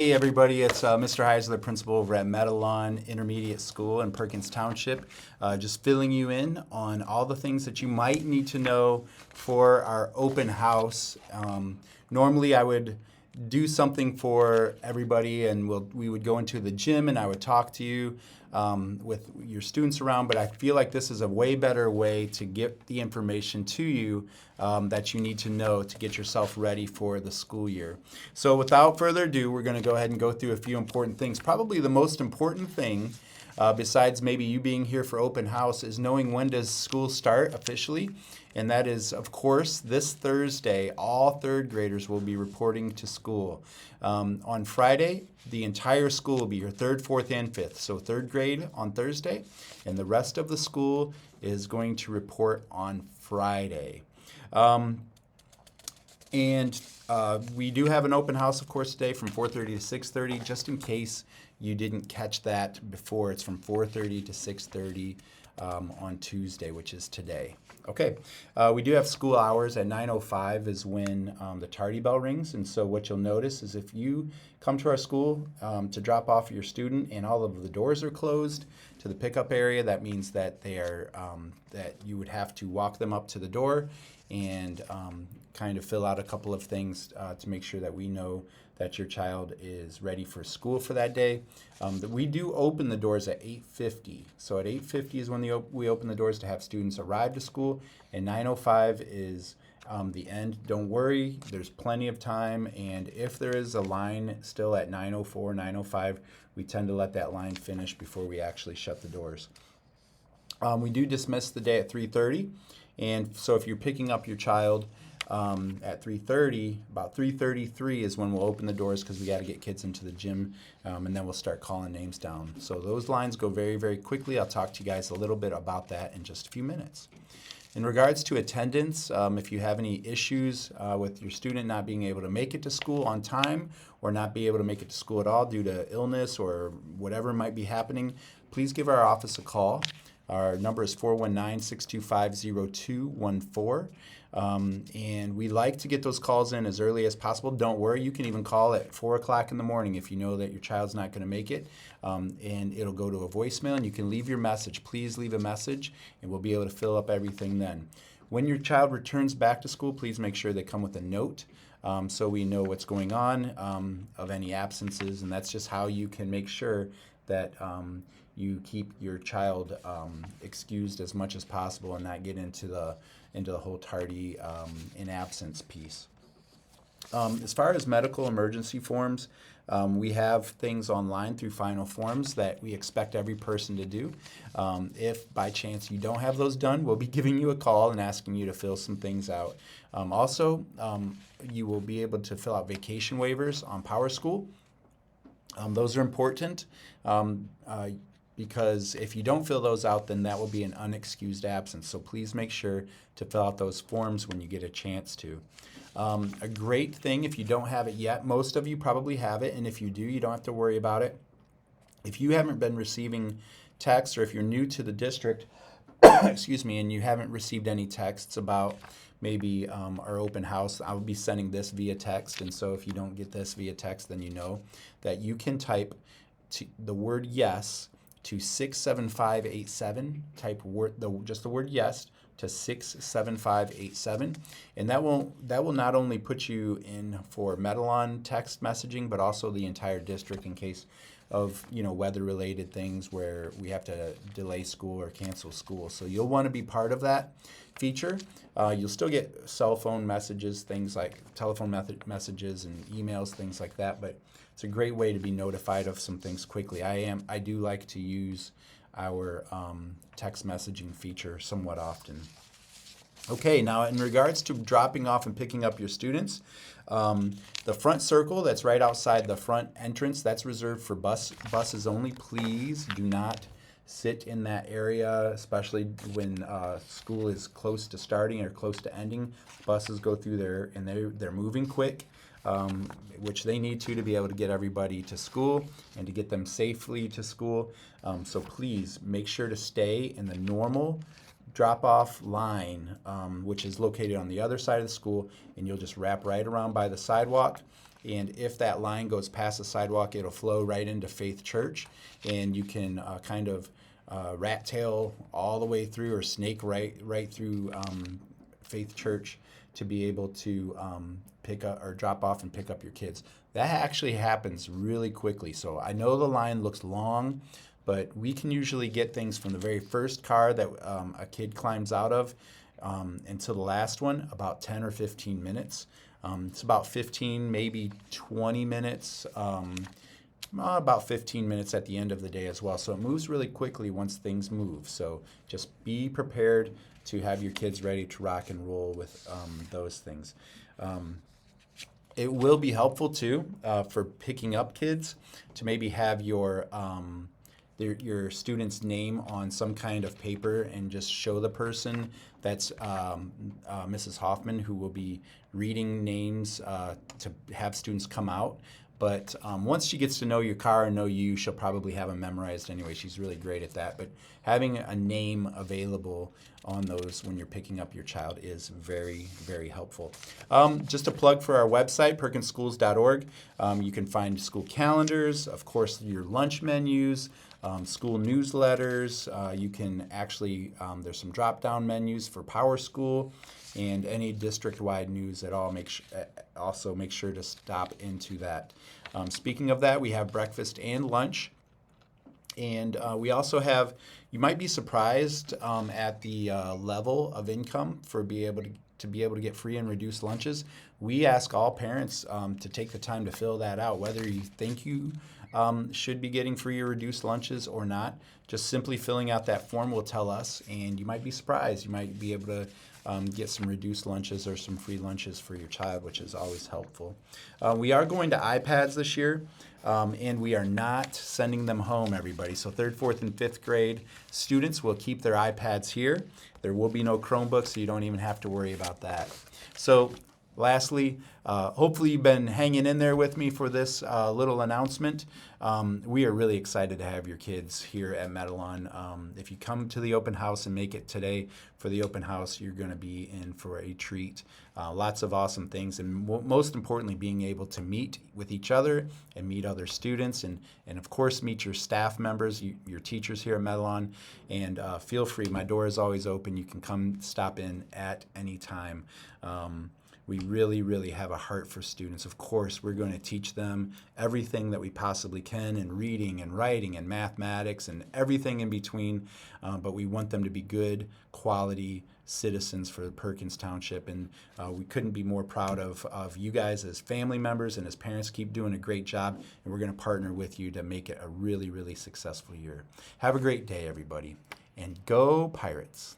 Hey everybody, it's Mr. Heisler, principal over at Meadowlawn Intermediate School in Perkins Township. Just filling you in on all the things that you might need to know for our open house. Normally I would do something for everybody and we would go into the gym and I would talk to you with your students around, but I feel like this is a way better way to get the information to you that you need to know to get yourself ready for the school year. So without further ado, we're going to go ahead and go through a few important things. Probably the most important thing, besides maybe you being here for open house, is knowing when does school start officially. And that is, of course, this Thursday, all third graders will be reporting to school. On Friday, the entire school will be here, third, fourth, and fifth. So third grade on Thursday, and the rest of the school is going to report on Friday. We do have an open house, of course, today from 4:30 to 6:30, just in case you didn't catch that before. It's from 4:30 to 6:30 on Tuesday, which is today. Okay, we do have school hours at 9:05 is when the tardy bell rings, and so what you'll notice is if you come to our school to drop off your student and all of the doors are closed to the pickup area, that means that they are that you would have to walk them up to the door and kind of fill out a couple of things to make sure that we know that your child is ready for school for that day. We do open the doors at 8:50. So at 8:50 is when we open the doors to have students arrive to school, and 9:05 is the end. Don't worry, there's plenty of time, and if there is a line still at 9:04, 9:05, we tend to let that line finish before we actually shut the doors. We do dismiss the day at 3:30, and so if you're picking up your child at 3:30, about 3:33 is when we'll open the doors because we got to get kids into the gym, and then we'll start calling names down. So those lines go very, very quickly. I'll talk to you guys a little bit about that in just a few minutes. In regards to attendance, if you have any issues with your student not being able to make it to school on time or not be able to make it to school at all due to illness or whatever might be happening, please give our office a call. Our number is 419-625-0214. And we like to get those calls in as early as possible. Don't worry, you can even call at 4 o'clock in the morning if you know that your child's not going to make it, and it'll go to a voicemail, and you can leave your message. Please leave a message, and we'll be able to fill up everything then. When your child returns back to school, please make sure they come with a note so we know what's going on of any absences, and that's just how you can make sure that you keep your child excused as much as possible and not get into the whole tardy in absence piece. As far as medical emergency forms, we have things online through Final Forms that we expect every person to do. If by chance you don't have those done, we'll be giving you a call and asking you to fill some things out. Also, you will be able to fill out vacation waivers on PowerSchool. Those are important because if you don't fill those out, then that will be an unexcused absence. So please make sure to fill out those forms when you get a chance to. A great thing, if you don't have it yet, most of you probably have it, and if you do, you don't have to worry about it. If you haven't been receiving texts, or if you're new to the district, excuse me, and you haven't received any texts about maybe our open house, I'll be sending this via text, and so if you don't get this via text, then you know that you can type the word yes to 67587, type just the word yes to 67587, and that will not only put you in for Meadowlawn text messaging, but also the entire district in case of weather related things where we have to delay school or cancel school. So you'll want to be part of that feature. You'll still get cell phone messages, things like telephone messages and emails, things like that, but it's a great way to be notified of some things quickly. I do like to use our text messaging feature somewhat often. Okay, now in regards to dropping off and picking up your students, the front circle that's right outside the front entrance, that's reserved for buses only. Please do not sit in that area, especially when school is close to starting or close to ending. Buses go through there and they're moving quick, which they need to be able to get everybody to school and to get them safely to school. So please make sure to stay in the normal drop-off line, which is located on the other side of the school, and you'll just wrap right around by the sidewalk. And if that line goes past the sidewalk, it'll flow right into Faith Church, and you can kind of rat tail all the way through, or snake right through Faith Church to be able to pick up or drop off and pick up your kids. That actually happens really quickly. So I know the line looks long, but we can usually get things from the very first car that a kid climbs out of until the last one, about 10 or 15 minutes. It's about 15, maybe 20 minutes, about 15 minutes at the end of the day as well. So it moves really quickly once things move. So just be prepared to have your kids ready to rock and roll with those things. It will be helpful too for picking up kids to maybe have your student's name on some kind of paper and just show the person that's Mrs. Hoffman, who will be reading names to have students come out. But once she gets to know your car and know you, she'll probably have them memorized anyway. She's really great at that. But having a name available on those when you're picking up your child is very, very helpful. Just a plug for our website, perkinsschools.org. You can find school calendars, of course, your lunch menus, school newsletters. You can actually, there's some drop-down menus for Power School and any district-wide news at all. Also make sure to stop into that. Speaking of that, we have breakfast and lunch. And we also have, you might be surprised at the level of income for be able to get free and reduced lunches. We ask all parents to take the time to fill that out, whether you think you should be getting free or reduced lunches or not. Just simply filling out that form will tell us, and you might be surprised. You might be able to get some reduced lunches or some free lunches for your child, which is always helpful. We are going to iPads this year, and we are not sending them home, everybody. So 3rd, 4th, and 5th grade students will keep their iPads here. There will be no Chromebooks, so you don't even have to worry about that. So lastly, hopefully you've been hanging in there with me for this little announcement. We are really excited to have your kids here at Meadowlawn. If you come to the open house and make it today for the open house, you're going to be in for a treat. Lots of awesome things, and most importantly, being able to meet with each other and meet other students, and of course meet your staff members, your teachers here at Meadowlawn. And feel free, my door is always open. You can come stop in at any time. We really, really have a heart for students. Of course, we're going to teach them everything that we possibly can in reading and writing and mathematics and everything in between, but we want them to be good, quality citizens for Perkins Township, and we couldn't be more proud of you guys as family members and as parents. Keep doing a great job, and we're going to partner with you to make it a really, really successful year. Have a great day, everybody, and go Pirates.